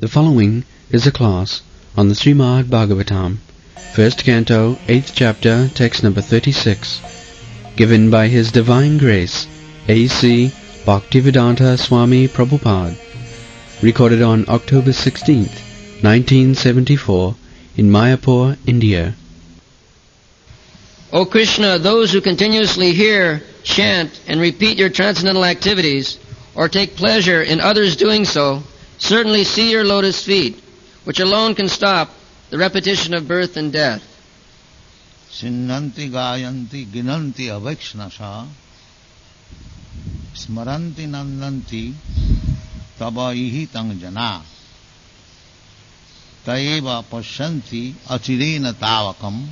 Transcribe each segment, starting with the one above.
The following is a class on the Srimad Bhagavatam, first canto, 8th chapter, text number 36, given by His Divine Grace, A.C. Bhaktivedanta Swami Prabhupada, recorded on October 16th, 1974, in Mayapur, India. O Krishna, those who continuously hear, chant, and repeat your transcendental activities, or take pleasure in others doing so, certainly see your lotus feet, which alone can stop the repetition of birth and death. Sinnanti gayanti ginanti avakshnasa smaranti nandanti tabaihi tang jana taeva pasyanti achirena tavakam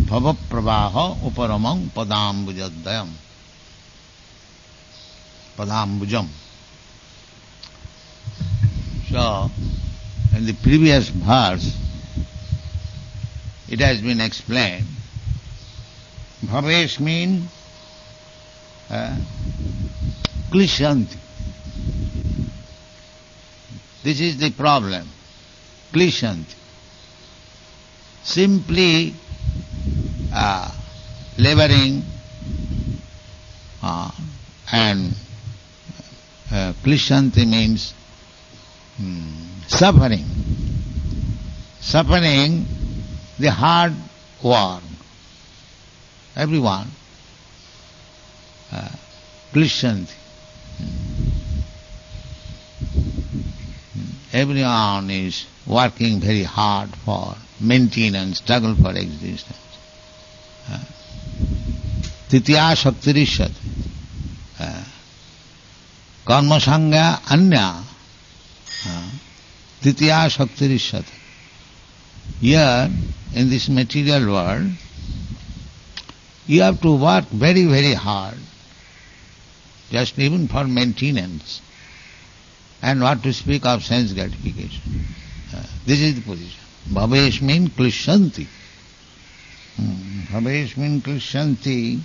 bhavapravaha uparamam padambujadayam padambujam. So, in the previous verse, it has been explained, bhavesh means klishanti. This is the problem, klishanti. Simply laboring and klishanti means suffering. Suffering the hard work. Everyone, klishanti. Everyone is working very hard for maintenance, struggle for existence. Titiya shaktirishat. Karma sangha anya. Titiya shaktirishat. Here, in this material world, you have to work very, very hard, just even for maintenance, and what to speak of sense gratification. This is the position. Bhavesh means klishanti. Bhavesh means klishanti.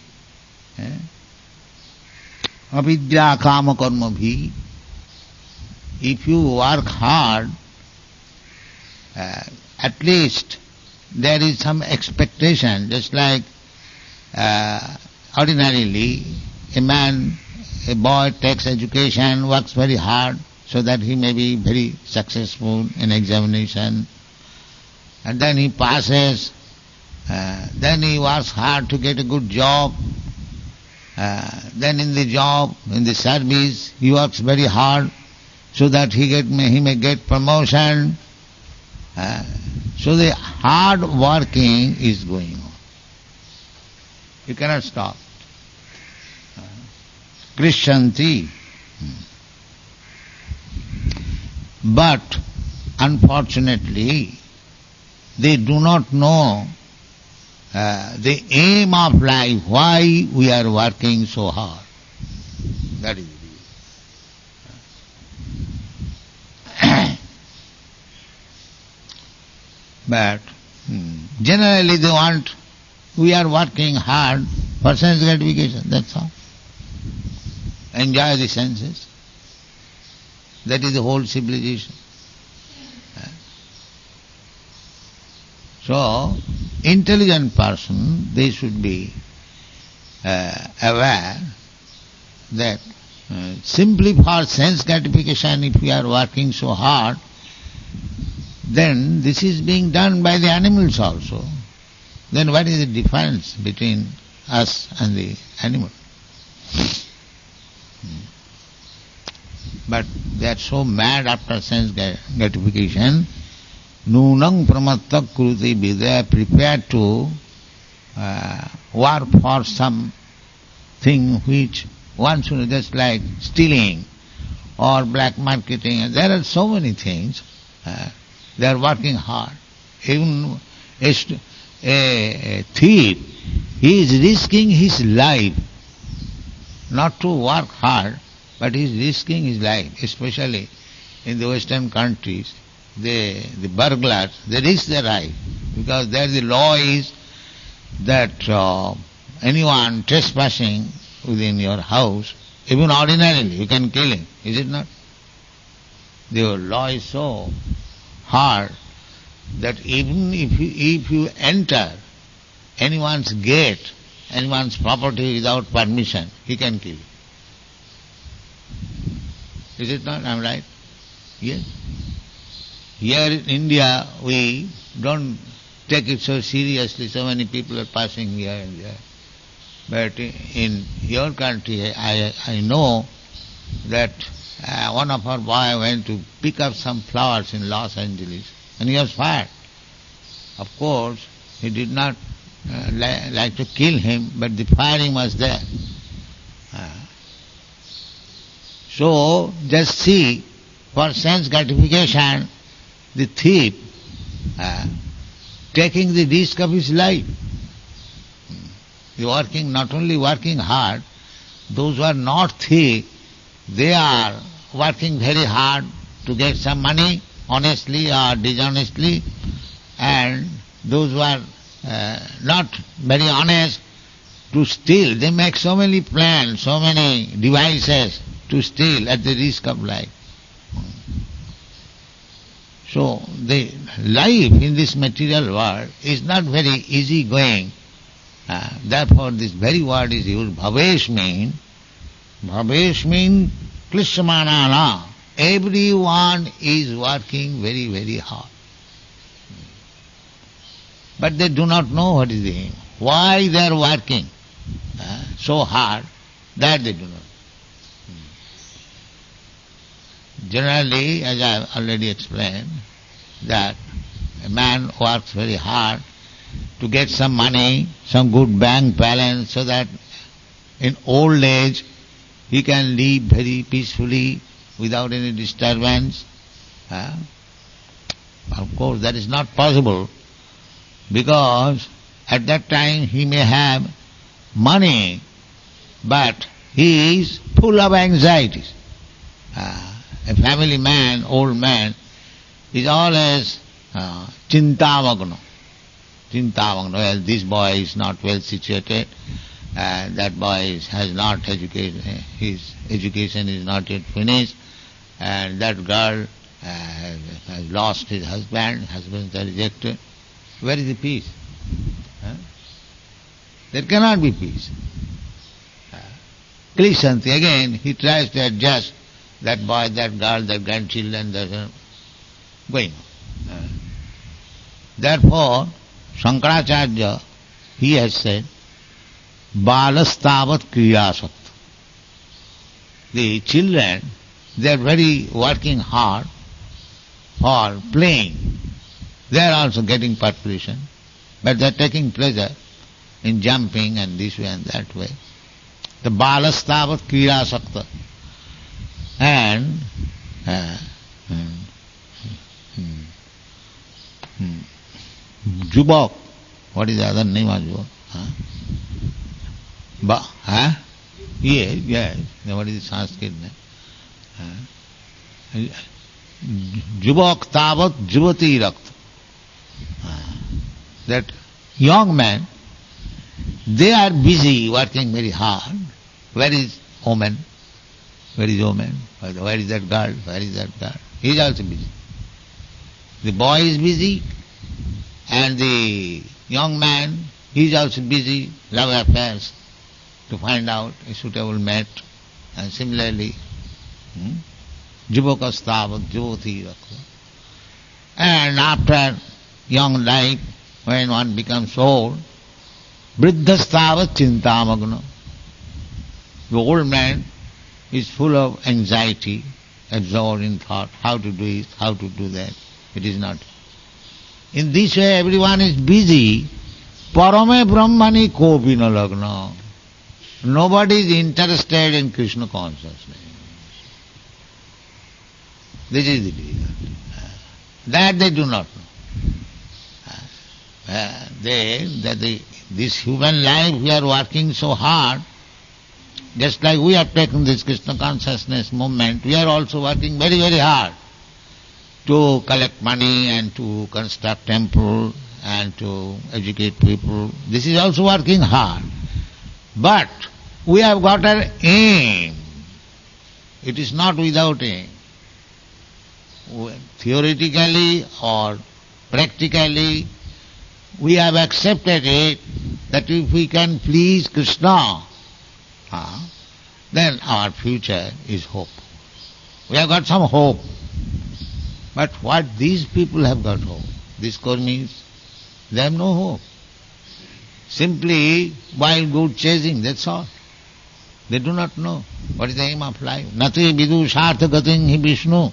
Avidya kama karma bhi. If you work hard, at least there is some expectation, just like ordinarily a boy takes education, works very hard so that he may be very successful in examination, and then he passes, then he works hard to get a good job, then in the job, in the service, he works very hard so that he may get promotion. So the hard working is going on. You cannot stop. Krishanti. But unfortunately, they do not know the aim of life, why we are working so hard. That is it. But generally we are working hard for sense gratification, that's all. Enjoy the senses. That is the whole civilization. So, intelligent person, they should be aware that simply for sense gratification, if we are working so hard, then this is being done by the animals also. Then what is the difference between us and the animal? But they are so mad after sense gratification. Nunang pramattak kruti be they are prepared to work for some thing which one should, just like stealing or black marketing. There are so many things. They are working hard. Even a thief, he is risking his life not to work hard, but he is risking his life, especially in the Western countries. The burglars, they risk their life because there the law is that anyone trespassing within your house, even ordinarily, you can kill him, is it not? The law is so hard that even if you enter anyone's gate, anyone's property without permission, he can kill you. Is it not? I'm right? Yes. Here in India, we don't take it so seriously. So many people are passing here and there. But in your country, I know that one of our boy went to pick up some flowers in Los Angeles and he was fired. Of course, he did not like to kill him, but the firing was there. So, just see, for sense gratification, the thief taking the risk of his life. Not only working hard, those who are not thief, they are working very hard to get some money, honestly or dishonestly, and those who are not very honest, to steal. They make so many plans, so many devices to steal at the risk of life. So the life in this material world is not very easy going. Therefore this very word is used. Bhavesh mean klishmanana. Everyone is working very, very hard. But they do not know what is the aim. Why they are working so hard, that they do not know. Generally, as I have already explained, that a man works very hard to get some money, some good bank balance, so that in old age he can live very peacefully without any disturbance. Of course, that is not possible, because at that time he may have money, but he is full of anxieties. A family man, old man, is always chintamagno. Well, this boy is not well situated, that boy has not educated, his education is not yet finished, and that girl has lost his husband is rejected. Where is the peace? There cannot be peace. Krishanti, again, he tries to adjust that boy, that girl, that grandchildren, that going on. Therefore, Shankaracharya, he has said, Balastavat kriyasat. The children, they are very working hard for playing. They are also getting perspiration, but they are taking pleasure in jumping and this way and that way. The balastavat kriyasakta. And Jubok, what is the other name of Jubok? Yes. What is the Sanskrit name? Jubok tavat juvati rakta. That young men, they are busy working very hard. Where is woman? Where is woman? Where is that girl? Where is that girl? He is also busy. The boy is busy, and the young man, he is also busy, love affairs, to find out a suitable mate. And similarly, Jivakastavat Jyoti Rakha. And after young life, when one becomes old, Vriddhastavat Chintamagna. The old man is full of anxiety, absorbed in thought, how to do it, how to do that. It is not. In this way everyone is busy. Parame Brahmani kopi na lagna. Nobody is interested in Krishna consciousness. This is the reason. That they do not know. This human life, we are working so hard. Just like we have taken this Krishna consciousness movement, we are also working very, very hard to collect money and to construct temple and to educate people. This is also working hard. But we have got an aim. It is not without aim. theoretically or practically, we have accepted it that if we can please Krishna, then our future is hope. We have got some hope. But what these people have got hope? These Karmis, they have no hope. Simply wild goat chasing, that's all. They do not know what is the aim of life. Nati vidu sarthagatin hi Vishnu.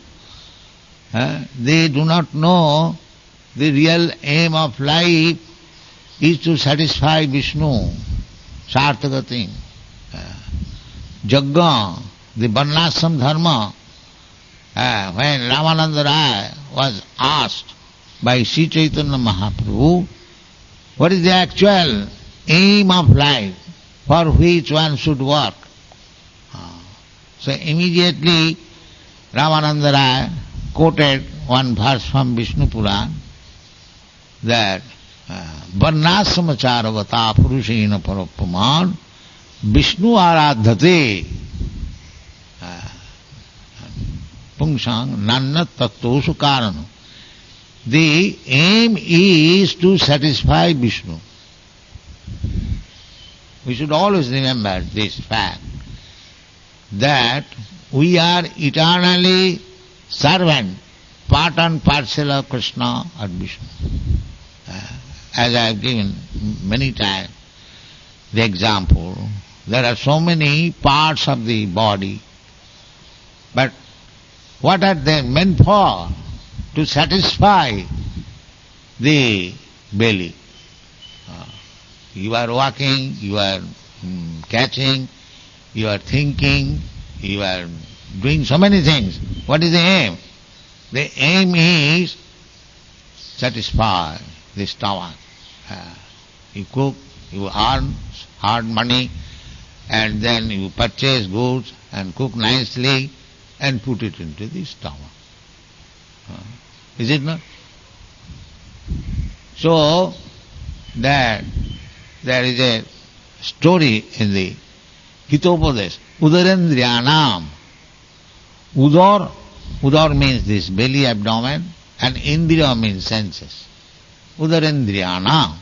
They do not know the real aim of life is to satisfy Vishnu. Sarthagatin. Jagga, the Varnashram dharma. When Ramananda Rai was asked by Sri Chaitanya Mahaprabhu, what is the actual aim of life for which one should work? So immediately Ramananda Rai quoted one verse from Vishnu Puran that Varnashramacharvata purushena parapaman Vishnu aradhate pungsang nanna tattoshu karana. The aim is to satisfy Vishnu. We should always remember this fact that we are eternally servant, part and parcel of Krishna or Vishnu. As I have given many times the example, there are so many parts of the body, but what are they meant for? To satisfy the belly. You are walking, you are catching, you are thinking, you are doing so many things. What is the aim? The aim is satisfy the stomach. You cook, you earn hard money, and then you purchase goods and cook nicely and put it into the stomach. Is it not? So, that there is a story in the Hitopadesh. Udarendriyanam. Udar means this belly, abdomen, and Indriya means senses. Udarendriyanam.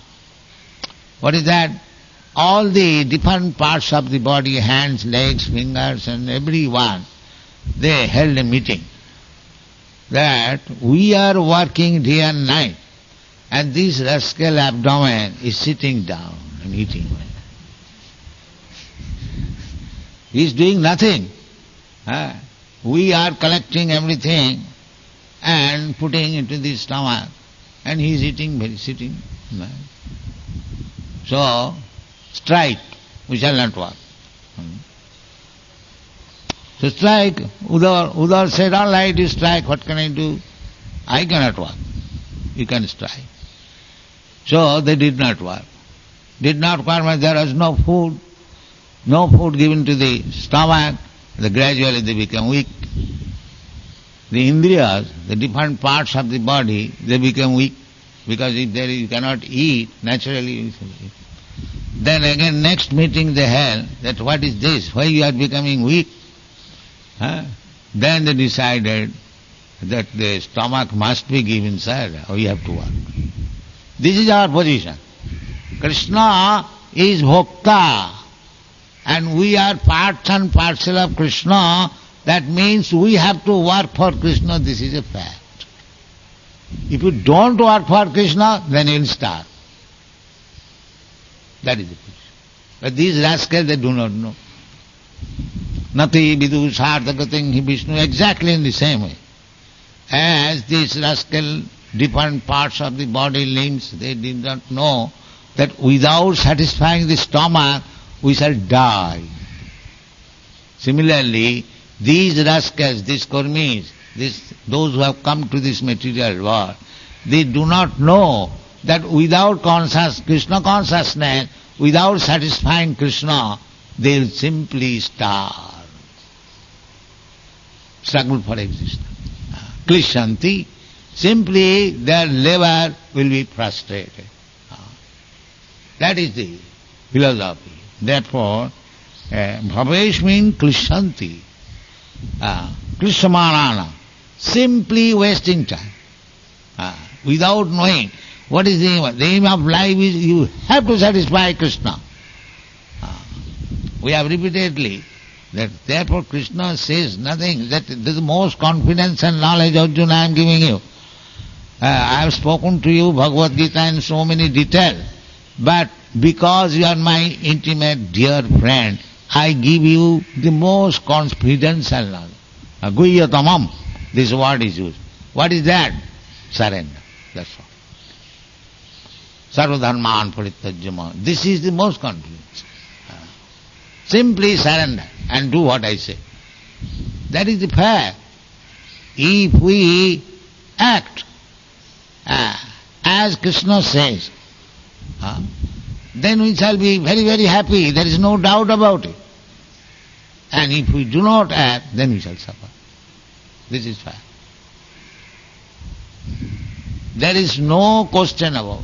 What is that? All the different parts of the body, hands, legs, fingers, and everyone, they held a meeting that we are working day and night, and this rascal abdomen is sitting down and eating. He is doing nothing. We are collecting everything and putting into the stomach, and he is eating, sitting. So, strike, we shall not work. So strike, Udar said, all right, you strike, what can I do? I cannot work. You can strike. So they did not work. Did not work means there was no food given to the stomach, gradually they become weak. The Indriyas, the different parts of the body, they become weak, because if you cannot eat, naturally you should eat. Then again next meeting they held that what is this, why you are becoming weak? Then they decided that the stomach must be given, sir, we have to work. This is our position. Krishna is Bhokta, and we are part and parcel of Krishna. That means we have to work for Krishna. This is a fact. If you don't work for Krishna, then you will starve. That is the position. But these rascals, they do not know. Nati vidu sarthagatin hi Vishnu, exactly in the same way. As these rascal different parts of the body, limbs, they did not know that without satisfying the stomach, we shall die. Similarly, these rascals, these Karmis, those who have come to this material world, they do not know that without Krishna consciousness, without satisfying Krishna, they will simply starve. Struggle for existence. Klishanti, simply their labor will be frustrated. That is the philosophy. Therefore, bhavesh means klishanti. Krishamanana. simply wasting time. Without knowing what is the aim. The aim of life is you have to satisfy Krishna. We have repeatedly that therefore Krishna says nothing, that this is the most confidence and knowledge, Arjuna, I am giving you. I have spoken to you Bhagavad Gita in so many details, but because you are my intimate dear friend, I give you the most confidential knowledge. Guhyatamam, this word is used. What is that? Surrender. That's all. Sarvadharman parityajya. This is the most confidence. Simply surrender and do what I say. That is the fact. If we act as Krishna says, then we shall be very, very happy. There is no doubt about it. And if we do not act, then we shall suffer. This is fact. There is no question about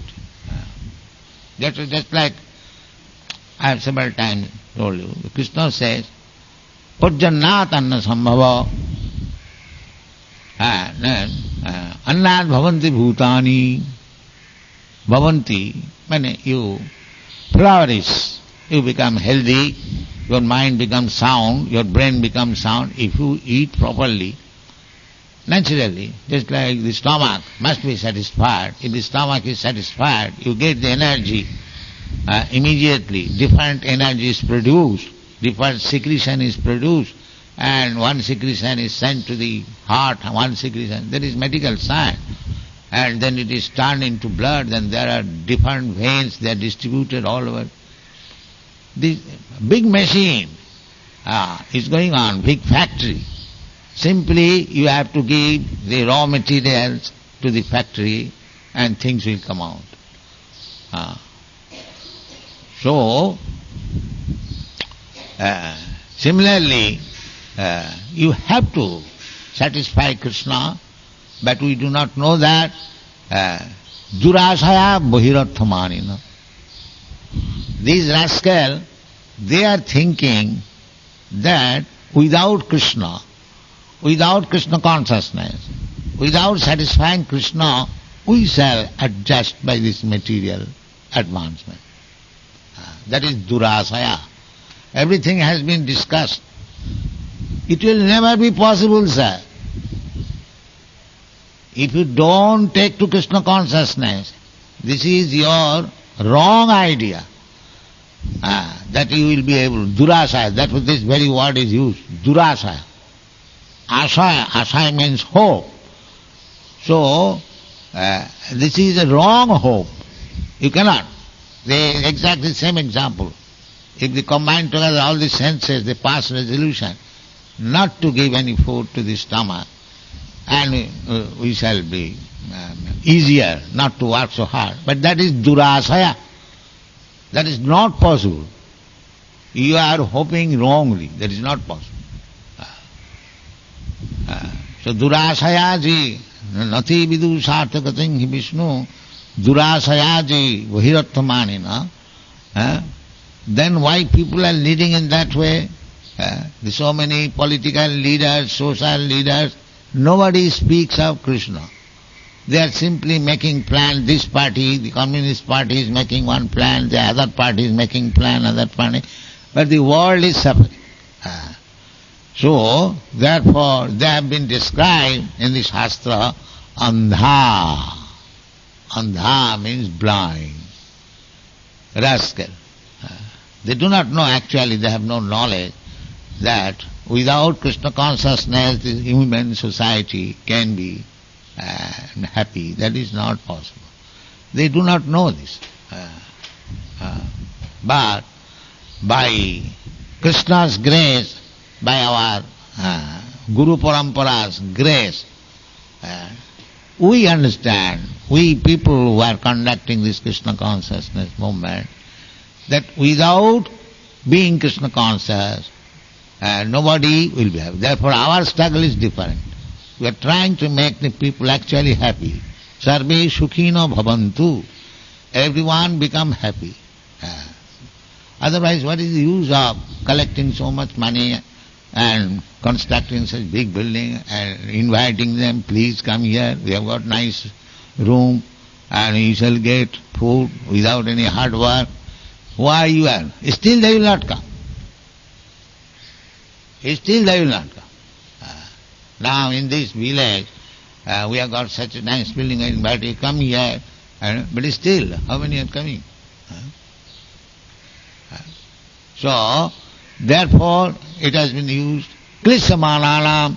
it. Just like I have several times told you, Krishna says, Purjannat anna sambhava, annat bhavanti bhutani, bhavanti, meaning you flourish, you become healthy, your mind becomes sound, your brain becomes sound if you eat properly. Naturally, just like the stomach must be satisfied. If the stomach is satisfied, you get the energy immediately. Different energy is produced, different secretion is produced, and one secretion is sent to the heart, one secretion. That is medical science. And then it is turned into blood, then there are different veins, they are distributed all over. This big machine is going on, big factory. Simply you have to give the raw materials to the factory and things will come out. So, similarly, you have to satisfy Krishna, but we do not know that. Durasaya bahiratthamanina. These rascals, they are thinking that without Krishna consciousness, without satisfying Krishna, we shall adjust by this material advancement. That is durasaya. Everything has been discussed. It will never be possible, sir. If you don't take to Krishna consciousness, this is your wrong idea. That you will be able, durasaya, that this very word is used, durasaya. Asaya means hope. So, this is a wrong hope. You cannot. They exactly the same example. If they combine together all the senses, they pass resolution not to give any food to the stomach, and we shall be easier not to work so hard. But that is durasaya. That is not possible. You are hoping wrongly. That is not possible. So durasayaji nati vidu sarthakating hi Vishnu durasayaji vahirathamanina. Then why people are leading in that way? So many political leaders, social leaders, nobody speaks of Krishna. They are simply making plans. This party, the Communist Party is making one plan, the other party is making plan, other party. But the world is suffering. So, therefore, they have been described in the Shastra, andha. Andha means blind, rascal. They do not know actually, they have no knowledge that without Krishna consciousness, the human society can be happy. That is not possible. They do not know this. But by Krishna's grace, by our Guru Parampara's grace, we understand, we people who are conducting this Krishna consciousness movement, that without being Krishna conscious, nobody will be happy. Therefore our struggle is different. We are trying to make the people actually happy. Sarve sukhino bhavantu. Everyone become happy. Otherwise what is the use of collecting so much money and constructing such big building and inviting them, please come here, we have got nice room and you shall get food without any hard work. Why you are? Still they will not come. Still they will not come. Now in this village, we have got such a nice building, I invite you, come here. But still, how many are coming? So, therefore, it has been used, Klisamananam,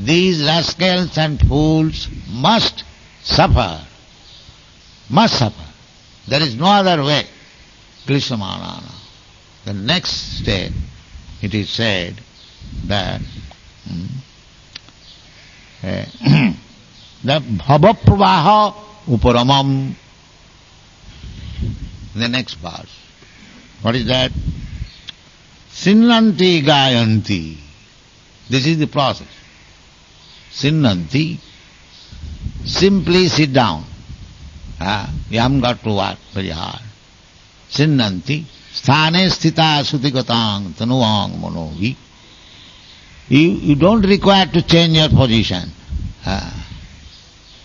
these rascals and fools must suffer. Must suffer. There is no other way. Klisamananam. The next step, it is said that the bhavapravaha uparamam. The next verse. What is that? Sinnanti gayanti. This is the process. Sinnanti. Simply sit down. You haven't got to work very hard. Sinnanti. Sthane sthita sutigatang tanuang manovi. You don't require to change your position.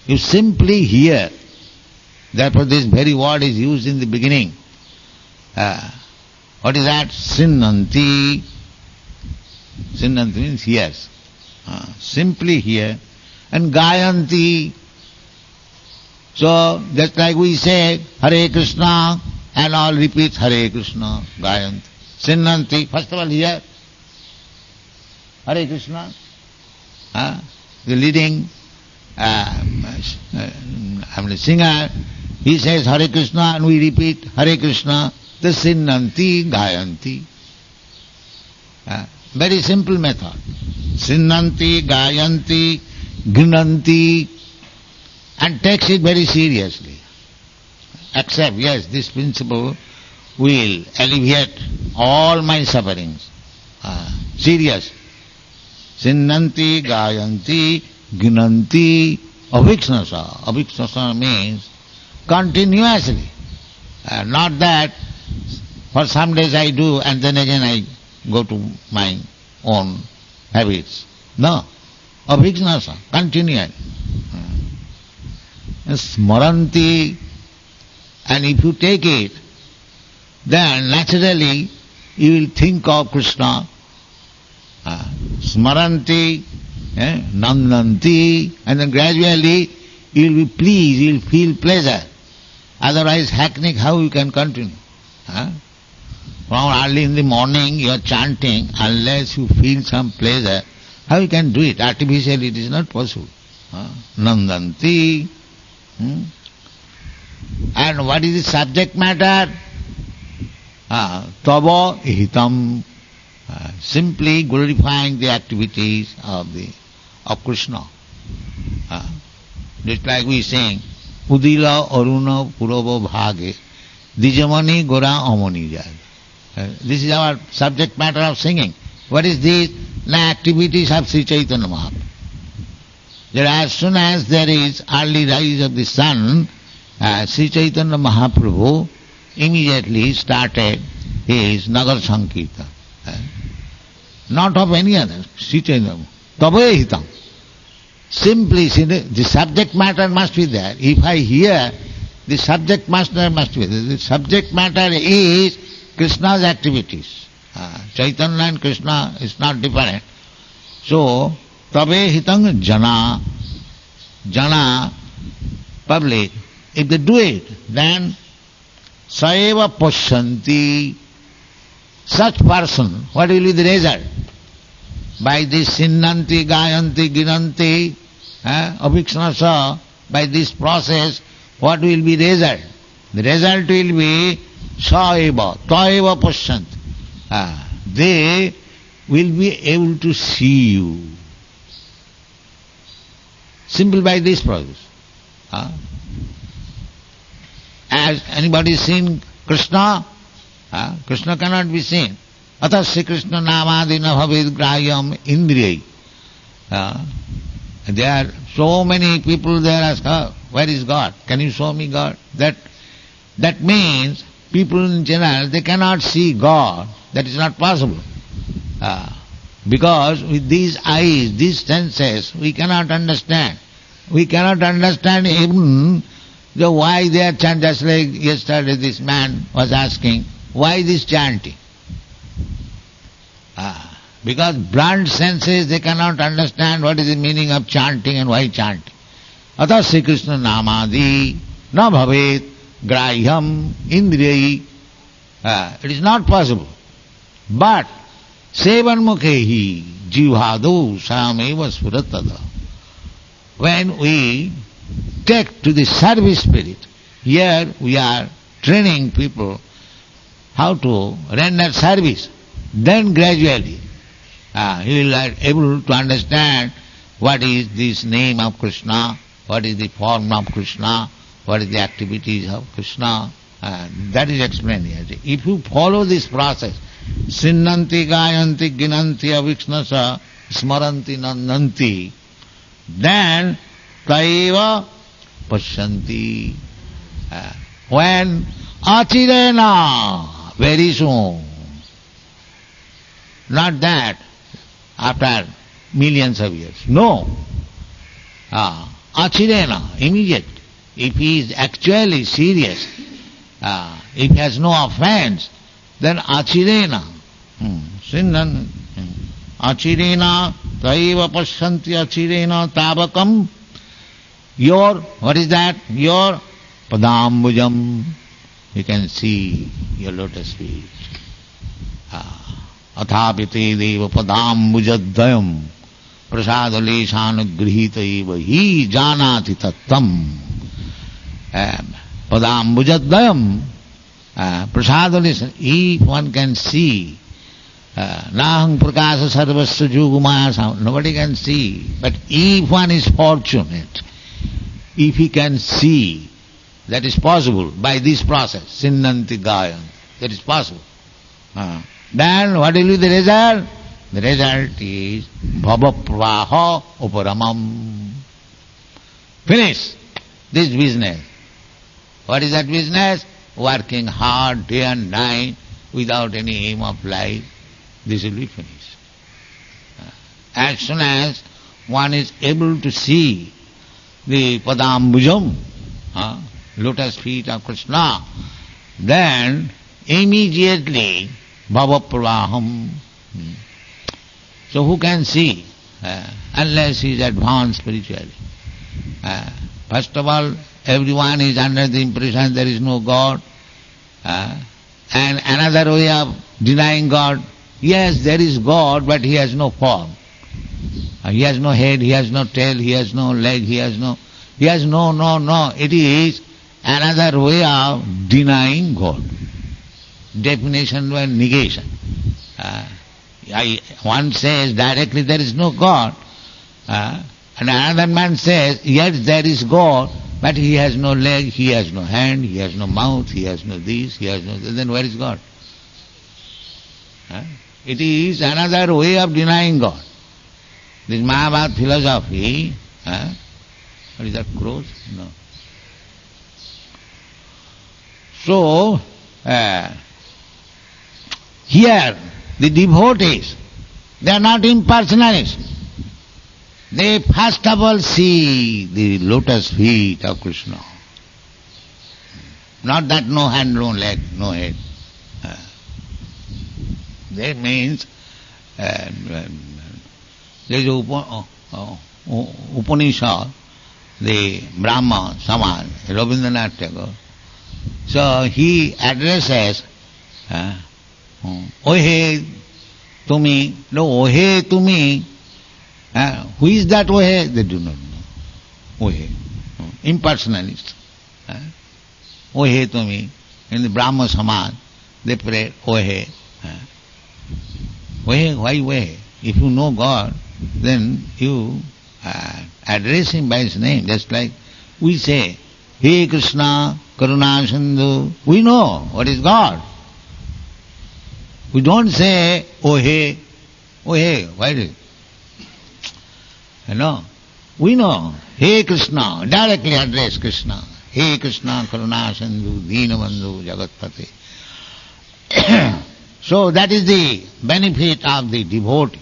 You simply hear. Therefore this very word is used in the beginning. What is that? Sinnanti. Sinnanti means hears. Simply hear. And gayanti. So just like we say Hare Krishna and all repeat Hare Krishna, gayanti. Sinnanti. First of all hear. Hare Krishna. The leading singer, he says Hare Krishna and we repeat Hare Krishna. The sinnanti gayanti. Very simple method. Sinnanti, gayanti, gnanti, and takes it very seriously. Accept, yes, this principle will alleviate all my sufferings. Serious. Sinnanti, gayanti, gnanti, aviksnasa. Aviksnasa means continuously. Not that for some days I do and then again I go to my own habits. No. Aviksnasa, continually. Smaranti, and if you take it, then naturally you will think of Krishna. Smaranti, nandanti, and then gradually you will be pleased, you will feel pleasure. Otherwise, hackney, how you can continue? From early in the morning you are chanting, unless you feel some pleasure, how you can do it? Artificially it is not possible. Nandanti. And what is the subject matter? Tava hitam. Simply glorifying the activities of Krishna. Just like we sing, Udila Aruna Purava Bhage, Dijamani Gora Amani Jad. This is our subject matter of singing. What is this? The activities of Sri Chaitanya Mahaprabhu. That as soon as there is early rise of the sun, Sri Chaitanya Mahaprabhu immediately started his Nagar Sankirtan. Not of any other, Sri Chaitanya. Tavaye hitam. Simply, the subject matter must be there. If I hear, the subject matter must be there. The subject matter is Krishna's activities. Chaitanya and Krishna is not different. So, tave hitam jana. Jana, public. If they do it, then saeva pasyanti. Such person, what will be the result? By this sinnanti, gayanti, ginanti, aviksnasa, by this process, what will be the result? The result will be saeva, taeva pasyanti. They will be able to see you. Simple by this process. Has anybody seen Krishna? Krishna cannot be seen. Atasya Krishna namadina bhavid grayam indriyai. There are so many people there ask, where is God? Can you show me God? That means people in general, they cannot see God. That is not possible. Because with these eyes, these senses, we cannot understand. We cannot understand even why they are chanting. Just like yesterday this man was asking, why this chanting? Because blunt senses, they cannot understand what is the meaning of chanting and why chanting. Atha Sri Krishna namadi na bhavet grahyam indriyayi. It is not possible. But sevan mukhehi jivhado sameva suratada. When we take to the service spirit, here we are training people how to render service. Then gradually he will be able to understand what is this name of Krishna, what is the form of Krishna, what is the activities of Krishna. That is explained here. If you follow this process, Sinnanti, Gayanti, Ginanti, Avikshnasa, Smaranti, Nandanti, then Taiva Pasyanti. When Achirena, very soon, not that after millions of years. No. Achirena, immediate. If he is actually serious, if he has no offense, then achirena. Sinnan. Achirena, taiva pasyanti achirena tabakam. Your, what is that? Your padambujam. You can see your lotus feet. Athapite deva padambujadayam prasadaleshanugrihita eva hi janati tattam. Padambujadayam prasadaleshan. If one can see nahang prakasa sarvasya jugumaya, nobody can see. But if one is fortunate, if he can see, that is possible by this process, sinnanti gayan, that is possible. Then what will be the result? The result is bhava pravaha uparamam. Finish this business. What is that business? Working hard day and night without any aim of life. This will be finished. As soon as one is able to see the padambujam, lotus feet of Krishna, then immediately bhava pravaham. So who can see? Unless he is advanced spiritually. First of all, everyone is under the impression there is no God. And another way of denying God, yes, there is God, but he has no form. He has no head, he has no tail, he has no leg, he has no. It is another way of denying God. Definition by negation. One says directly there is no God, and another man says, yes, there is God, but he has no leg, he has no hand, he has no mouth, he has no this, he has no that. Then where is God? It is another way of denying God. This Mahabharata philosophy, what is that, crows? No. So, here, the devotees, they are not impersonalists. They first of all see the lotus feet of Krishna. Not that no hand, no leg, no head. That means there is Upanishad, the Brahma Samaj, Rabindranath Tagore. So he addresses Ohe Tumi, no Ohe Tumi. Who is that Ohe? They do not know. Ohe. Impersonalist. Ohe Tumi. In the Brahma Samaj, they pray Ohe. Ohe, why Ohe? If you know God, then you address him by his name, just like we say, Hey Krishna, Karuna Sindhu. We know what is God. We don't say, oh hey, why do you? We know, Hey Krishna, directly address Krishna. Hey Krishna, Karuna Sindhu, Deenabandhu, Jagatpate. So that is the benefit of the devotee.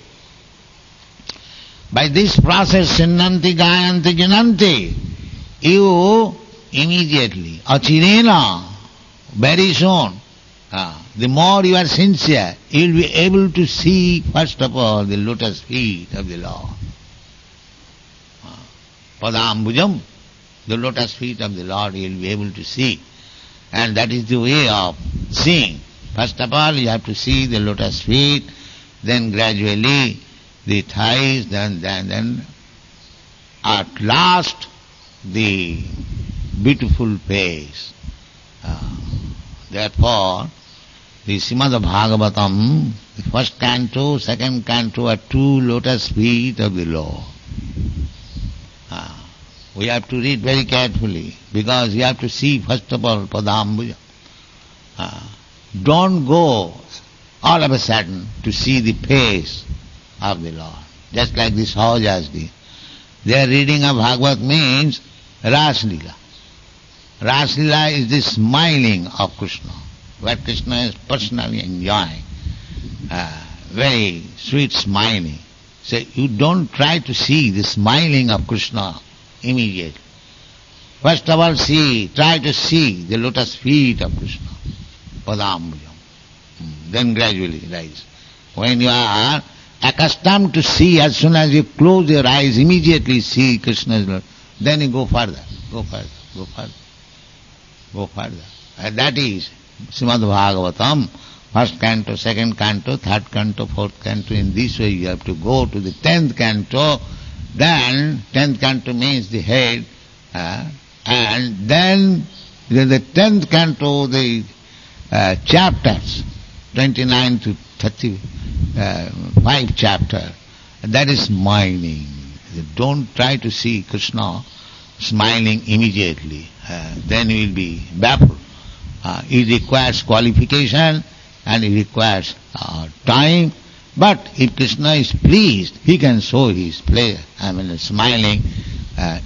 By this process, Sinnanti, Gayanti, Jananti, you immediately, achirena, very soon, the more you are sincere, you will be able to see, first of all, the lotus feet of the Lord. Padambujam, the lotus feet of the Lord, you will be able to see. And that is the way of seeing. First of all, you have to see the lotus feet, then gradually the thighs, then at last the beautiful face. Therefore, the Srimad Bhagavatam, the first canto, second canto are two lotus feet of the Lord. We have to read very carefully, because you have to see first of all Padambuja. Don't go all of a sudden to see the face of the Lord, just like the Sahajas did. Their reading of Bhagavad means Ras Lila. Ras Lila is the smiling of Krishna, what Krishna is personally enjoying. Very sweet smiling. So you don't try to see the smiling of Krishna immediately. First of all try to see the lotus feet of Krishna, Padambujam. Then gradually rise. When you are accustomed to see, as soon as you close your eyes, immediately see Krishna's Lord, then you go further, go further, go further, go further. And that is Srimad Bhagavatam, first canto, second canto, third canto, fourth canto. In this way you have to go to the 10th canto. Then 10th canto means the head, and then the 10th canto, the chapters, 29 to 35 chapter, that is smiling. Don't try to see Krishna smiling immediately, then you will be baffled. It requires qualification and it requires time. But if Krishna is pleased, he can show his pleasure, smiling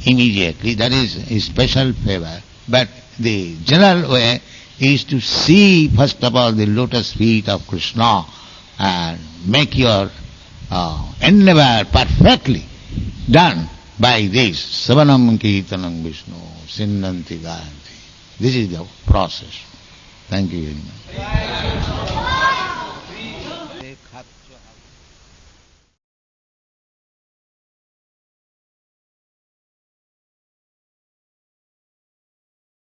immediately. That is his special favor. But the general way is to see first of all the lotus feet of Krishna and make your endeavor perfectly done by this. Savanam Kirtanam Vishnu, Sinnanti Gayanti. This is the process. Thank you very much.